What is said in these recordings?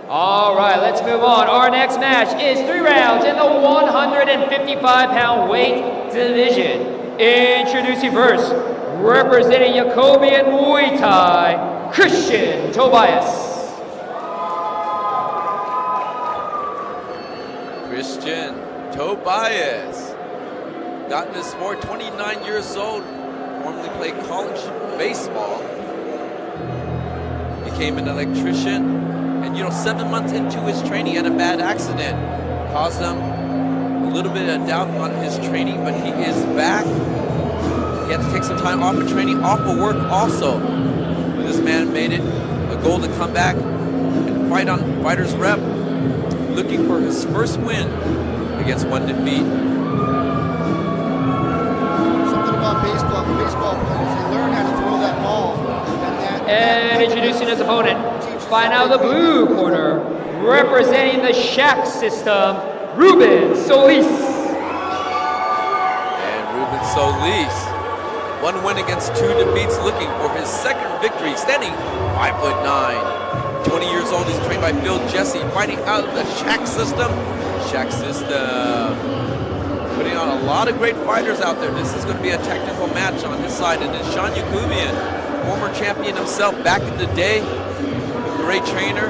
All right, let's move on. Our next match is 3 rounds in the 155-pound weight division. Introducing first, representing Jacobian Muay Thai, Christian Tobias. Christian Tobias. Got in this sport, 29 years old, formerly played college baseball. Became an electrician. And 7 months into his training, he had a bad accident. Caused him a little bit of doubt on his training, but he is back. He had to take some time off of training, off of work also. But this man made it a goal to come back and fight on FightersRep, looking for his first win against one defeat. Something about baseball players, they learn how to throw that ball. And introducing his opponent, find out the blue corner, representing the Shack system, Ruben Soliz. And Ruben Soliz, 1 win against 2 defeats, looking for his second victory, standing 5'9". 20 years old, he's trained by Bill Jesse, fighting out of the Shack system. Shack system, putting on a lot of great fighters out there. This is going to be a technical match on this side. And then Sean Jacobian, former champion himself back in the day, great trainer.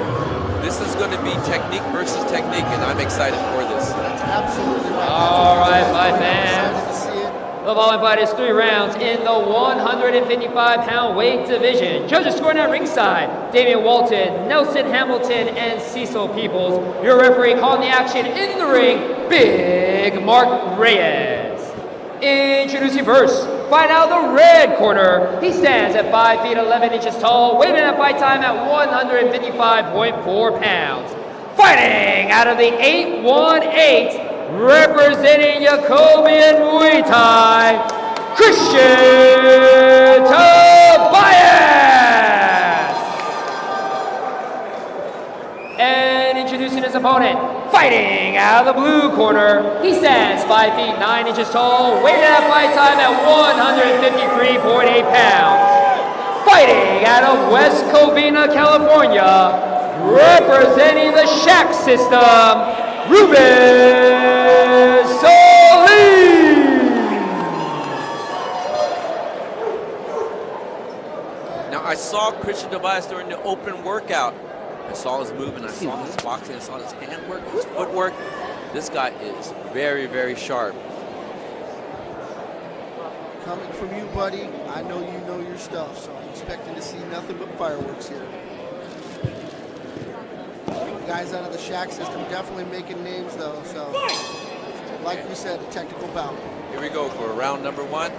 This is going to be technique versus technique, and I'm excited for this. That's absolutely right. All right, my fans. Excited to see it. The following fight is 3 rounds in the 155-pound weight division. Judges scoring at ringside, Damian Walton, Nelson Hamilton, and Cecil Peoples. Your referee calling the action in the ring, Big Mark Reyes. Introducing first, fight out of the red corner. He stands at 5 feet 11 inches tall, weighing in at fight time at 155.4 pounds. Fighting out of the 818, representing Jacobian Muay Thai, Christian Tobias. And introducing his opponent, fighting out of the blue corner, he stands 5 feet 9 inches tall, weighing at fight time at 153.8 pounds. Fighting out of West Covina, California, representing the Shack system, Ruben Soliz. Now, I saw Christian Tobias during the open workout. I saw his movement, I saw his boxing, I saw his handwork, his footwork. This guy is very, very sharp. Coming from you, buddy, I know you know your stuff, so I'm expecting to see nothing but fireworks here. The guys out of the Shack system definitely making names, though, so like you said, a technical bout. Here we go for round number 1.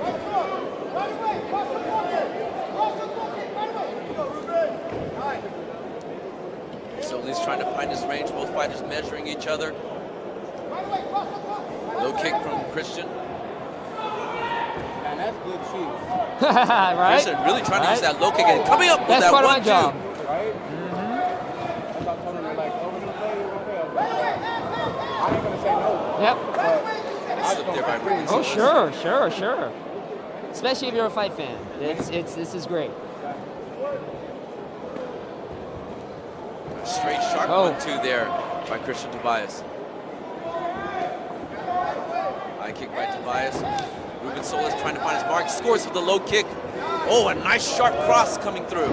So he's trying to find his range, both fighters measuring each other. Low kick from Christian. And that's good shit. Right? Christian really trying to use that low kick and coming up with That's that part of my 1-2. job. Right? I'm not telling you, like, over the play, okay. I ain't gonna say no. Yep. But I just There by don't Ruben Oh, Soliz. sure. Especially if you're a fight fan. This is great. Straight sharp 1-2 there by Christian Tobias. High kick by Tobias. Ruben Soliz trying to find his mark. Scores with the low kick. Oh, a nice sharp cross coming through.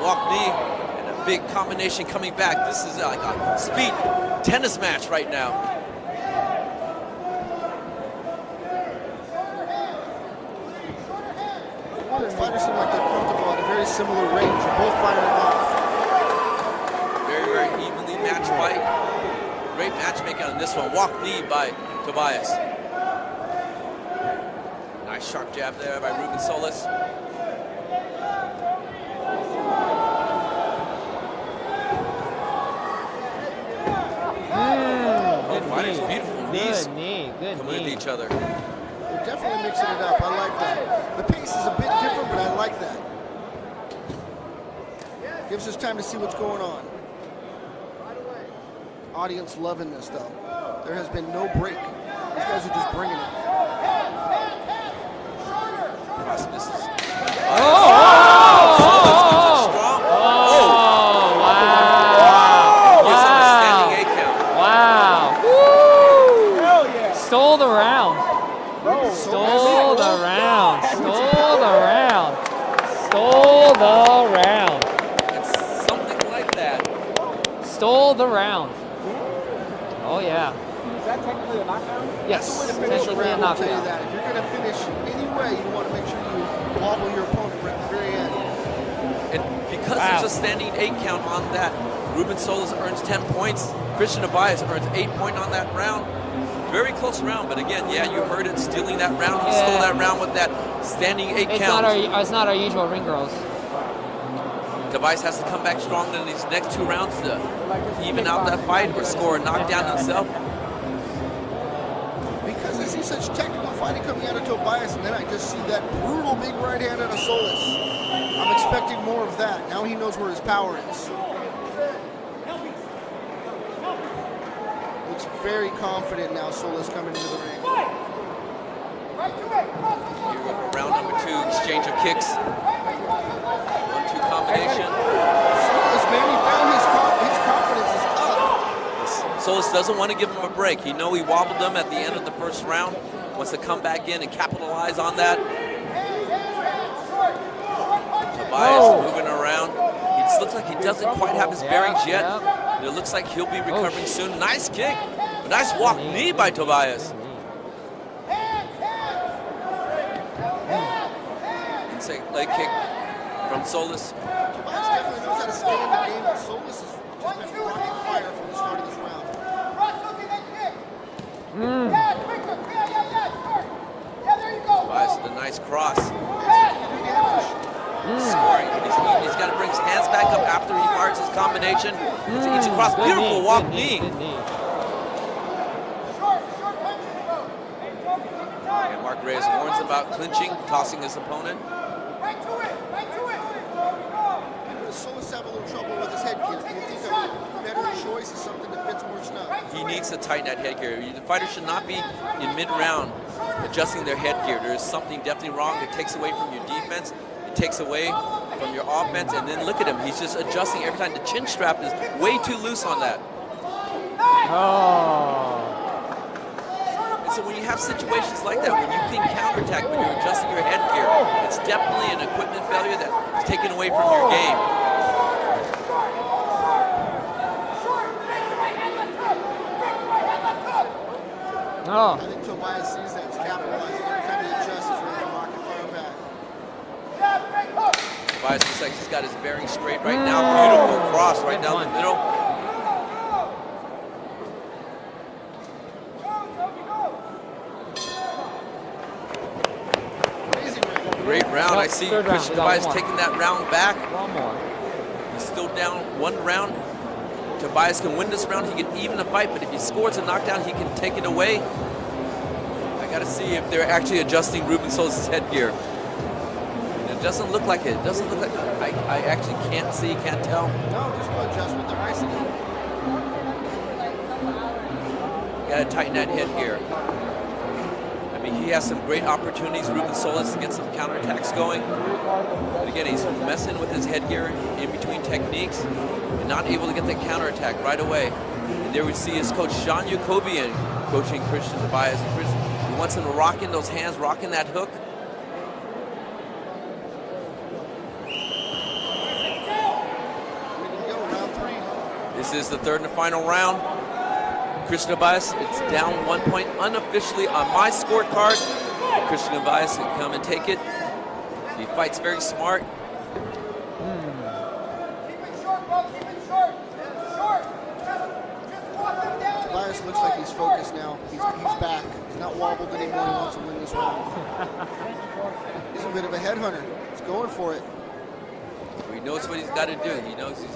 Walk knee and a big combination coming back. This is like a speed tennis match right now. The fighters seem like they're comfortable at a very similar range. They're both firing off. Very, very evenly matched fight. Great matchmaking on this one. Walk knee by Tobias. Nice sharp jab there by Ruben Soliz. Both fighters, beautiful knees Good coming into each other. They're definitely mixing it up. I like that. The pace is a bit different, but I like that. Gives us time to see what's going on. Audience loving this, though. There has been no break. These guys are just bringing it. This is wow. stole the round. Oh, yeah. Is that technically a knockdown? Yes, That's the way to finish a technically a round, I'll tell you knockdown. that. If you're going to finish any way, you want to make sure you wobble your opponent right at the very end. And because there's a standing 8 count on that, Ruben Soliz earns 10 points. Christian Tobias earns 8 points on that round. Very close round, but again, yeah, you heard it, stealing that round. He stole that round with that standing 8 count. It's not our usual ring girls. Tobias has to come back strong in these next 2 rounds to even out that fight or score a knockdown himself. Because I see such technical fighting coming out of Tobias, and then I just see that brutal big right hand out of Soliz. I'm expecting more of that. Now he knows where his power is. Looks very confident now, Soliz coming into the ring. Round number 2, exchange of kicks. 1-2 combination. Soliz, man, he found his confidence is up. Soliz doesn't want to give him a break. He know he wobbled him at the end of the first round. Wants to come back in and capitalize on that. Tobias moving around. He just looks like he doesn't quite have his bearings yet. It looks like he'll be recovering soon. Nice kick. A nice walk knee by Tobias. Inside leg kick from Soliz. Tobias definitely knows how to stay in the game, but Soliz has just been rocking fire from the start of this round. Tobias with a nice cross. Scoring. He's got to bring his hands back up after he fires his combination. Each across. Beautiful walk knee. And Mark Reyes warns about clinching, tossing his opponent. Soliz have a little trouble with his headgear. Do you think a better choice is something that fits more snug? He needs to tighten that headgear. The fighter should not be in mid-round adjusting their headgear. There's something definitely wrong. It takes away from your defense. It takes away from your offense. And then look at him. He's just adjusting every time. The chin strap is way too loose on that. And so when you have situations like that, when you can counterattack, when you're adjusting your headgear, it's definitely an equipment failure that's taken away from your game. I think Tobias sees that. He's capitalizing. Every time he adjusts, he's ready to rock and fire back. Tobias looks like he's got his bearing straight right now. Beautiful cross right down the middle. Great round. I see Christian Tobias taking that round back. One more. He's still down 1 round. Tobias can win this round. He can even the fight, but if he scores a knockdown, he can take it away. I got to see if they're actually adjusting Ruben Soliz's headgear. It doesn't look like it. It doesn't look like it. I actually can't see, can't tell. No, there's no adjustment. They're icing it. Got to tighten that headgear. I mean, he has some great opportunities, Ruben Soliz, to get some counterattacks going. But again, he's messing with his headgear in between techniques and not able to get that counterattack right away. And there we see his coach, Sean Jacobian, coaching Christian Tobias. He wants him to rock in those hands, rock in that hook. Ready to go, round 3. This is the 3rd and final round. Christian Tobias, it's down 1 point unofficially on my scorecard. Christian Tobias can come and take it. He fights very smart. Tobias looks like he's focused now. He's back. He's not wobbled anymore. He wants to win this round. He's a bit of a headhunter. He's going for it. He knows what he's got to do. He knows his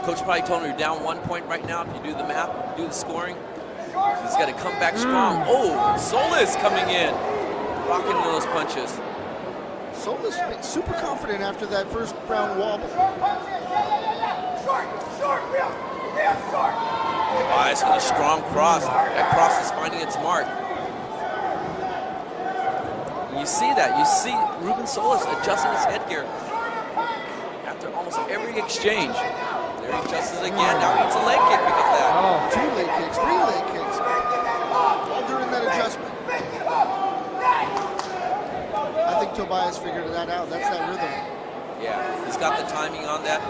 coach probably told him you're down 1 point right now. If you do the math, do the scoring, he's got to come back strong. Oh, Soliz coming in, rocking into those punches. Soliz super confident after that first round wobble. Tobias with a strong cross. That cross is finding its mark. And you see that. You see Ruben Soliz adjusting his headgear after almost every exchange. There he adjusts again. Now he needs a leg kick because of that. 2 leg kicks, 3 leg kicks. All during that adjustment. I think Tobias figured that out. That's that rhythm. Yeah, he's got the timing on that.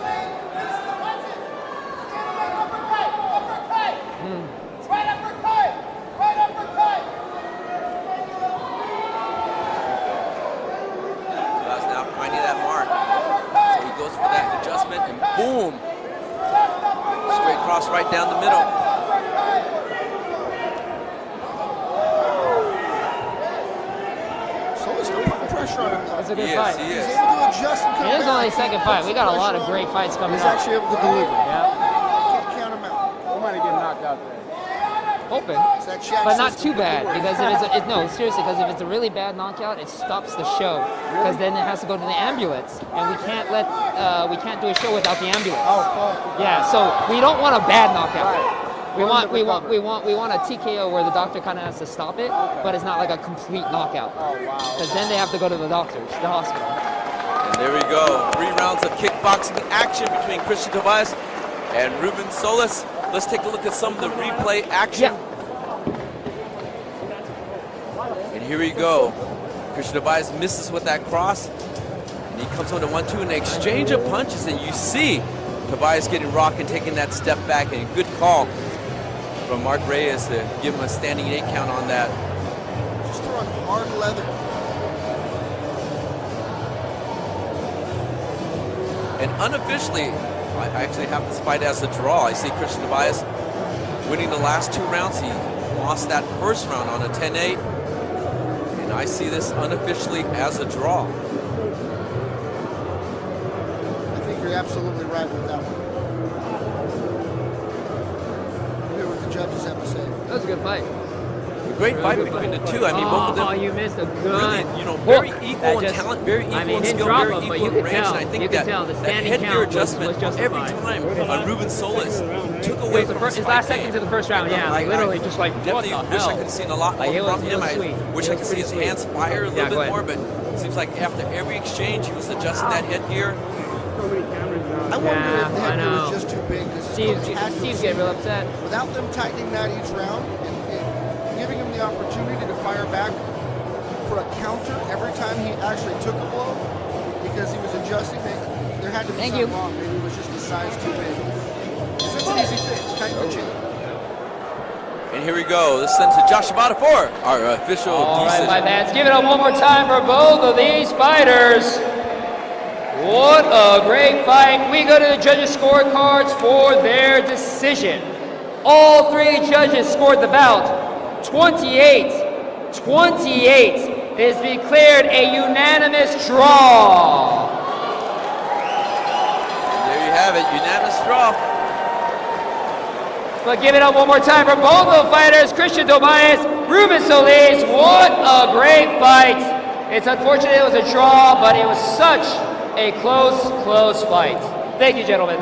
cross right down the middle. Soliz still putting pressure on him. That's a good He is, fight. he He's is. able to adjust and come It is back. only second fight. We got a lot of great fights coming He's up. actually able to deliver. Yeah, Can't count him out. Somebody get knocked out there. open. It's that Shaq But not system too bad, that works. because if it's no, seriously, because if it's a really bad knockout, it stops the show. Because then it has to go to the ambulance, and we can't do a show without the ambulance. Oh, fuck. Yeah, so we don't want a bad knockout. Right. We want a TKO where the doctor kind of has to stop it, but it's not like a complete knockout. Oh, wow. Because then they have to go to the doctors, the hospital. And there we go. 3 rounds of kickboxing action between Christian Tobias and Ruben Soliz. Let's take a look at some of the replay action. Yeah. And here we go. Christian Tobias misses with that cross. And he comes on to 1-2 in the exchange of punches. And you see Tobias getting rocked and taking that step back. And a good call from Mark Reyes to give him a standing 8 count on that. Just throwing hard leather. And unofficially, I actually have this fight as a draw. I see Christian Tobias winning the last 2 rounds. He lost that first round on a 10-8. And I see this unofficially as a draw. I think you're absolutely right with that one. Hear what the judges have to say. That was a good fight. A great fight between the two. I mean, both of them. Oh, you missed a Really, gun. very Hook. equal That in just- talent, very equal I mean, in didn't skill, drop very him, but equal you in could range. tell. And I think You could that, tell the that standing headgear count adjustment was every justified. time on Ruben Soliz took away from His his last fight seconds game. of the first round, yeah, like literally just like, what Definitely the wish hell? I could have seen a lot more Like, it was- from it him. was I sweet. wish It I was could see his pretty hands sweet. fire a Yeah, little go bit ahead. more, but it seems like after every exchange, he was adjusting that headgear. I wonder Yeah, if the I headgear know. was just too big because Steve's getting real upset. without them tightening that each round and giving him the opportunity to fire back for a counter every time he actually took a blow because he was adjusting. There had to be Thank something you. wrong. Maybe it was just a size too big. 'Cause it's an easy fix. Tighten the chin. And here we go. This sends to Josh Shibata for our official All right, decision. my fans, give it up one more time for both of these fighters. What a great fight. We go to the judges' scorecards for their decision. All 3 judges scored the bout 28-28. It is declared a unanimous draw. And there you have it, unanimous draw. But give it up one more time for both of the fighters, Christian Tobias, Ruben Soliz. What a great fight. It's unfortunate it was a draw, but it was such a close fight. Thank you, gentlemen.